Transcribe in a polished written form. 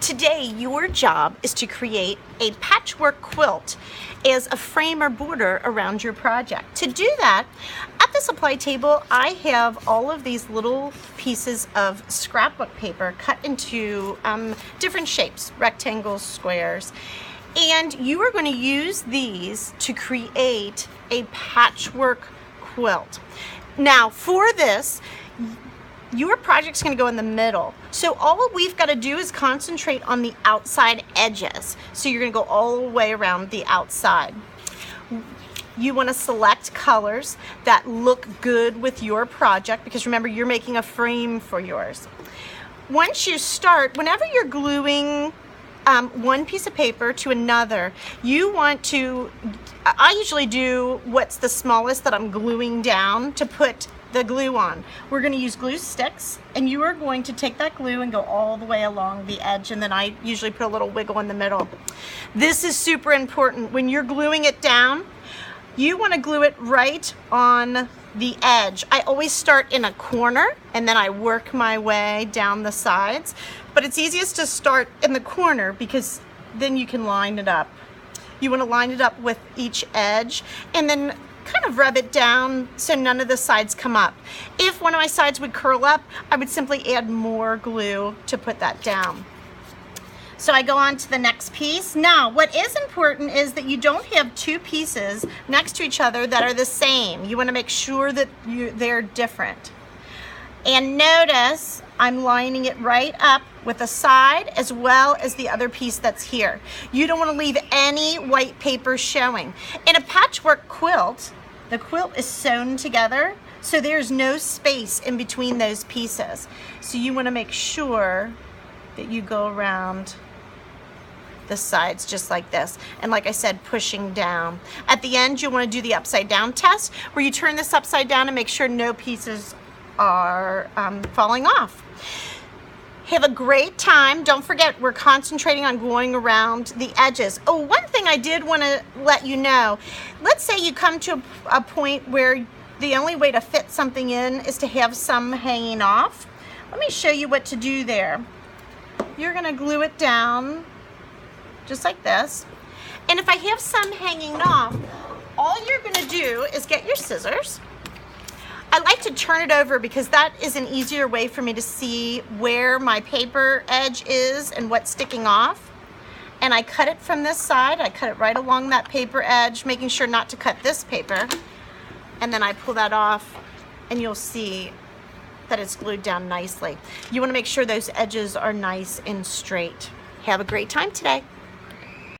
Today, your job is to create a patchwork quilt as a frame or border around your project. To do that, at the supply table, I have all of these little pieces of scrapbook paper cut into different shapes, rectangles, squares, and you are going to use these to create a patchwork quilt. Now, for this, your project's going to go in the middle. So all we've got to do is concentrate on the outside edges. So you're going to go all the way around the outside. You want to select colors that look good with your project, because remember, you're making a frame for yours. Once you start, whenever you're gluing one piece of paper to another, you want to, I usually do what's the smallest that I'm gluing down to put the glue on. We're going to use glue sticks, and you are going to take that glue and go all the way along the edge, and then I usually put a little wiggle in the middle. This is super important. When you're gluing it down, you want to glue it right on the edge. I always start in a corner and then I work my way down the sides, but it's easiest to start in the corner because then you can line it up. You want to line it up with each edge and then kind of rub it down so none of the sides come up. If one of my sides would curl up, I would simply add more glue to put that down. So I go on to the next piece. Now, what is important is that you don't have two pieces next to each other that are the same. You want to make sure that they're different. And notice I'm lining it right up with the side as well as the other piece that's here. You don't want to leave any white paper showing. In a patchwork quilt, the quilt is sewn together, so there's no space in between those pieces. So you want to make sure that you go around the sides just like this, and like I said, pushing down. At the end, you'll want to do the upside down test, where you turn this upside down and make sure no pieces are falling off. Have a great time. Don't forget, we're concentrating on going around the edges. Oh, one thing I did want to let you know, let's say you come to a point where the only way to fit something in is to have some hanging off. Let me show you what to do there. You're going to glue it down just like this. And if I have some hanging off, all you're going to do is get your scissors. I like to turn it over because that is an easier way for me to see where my paper edge is and what's sticking off. And I cut it from this side. I cut it right along that paper edge, making sure not to cut this paper. And then I pull that off, and you'll see that it's glued down nicely. You want to make sure those edges are nice and straight. Have a great time today.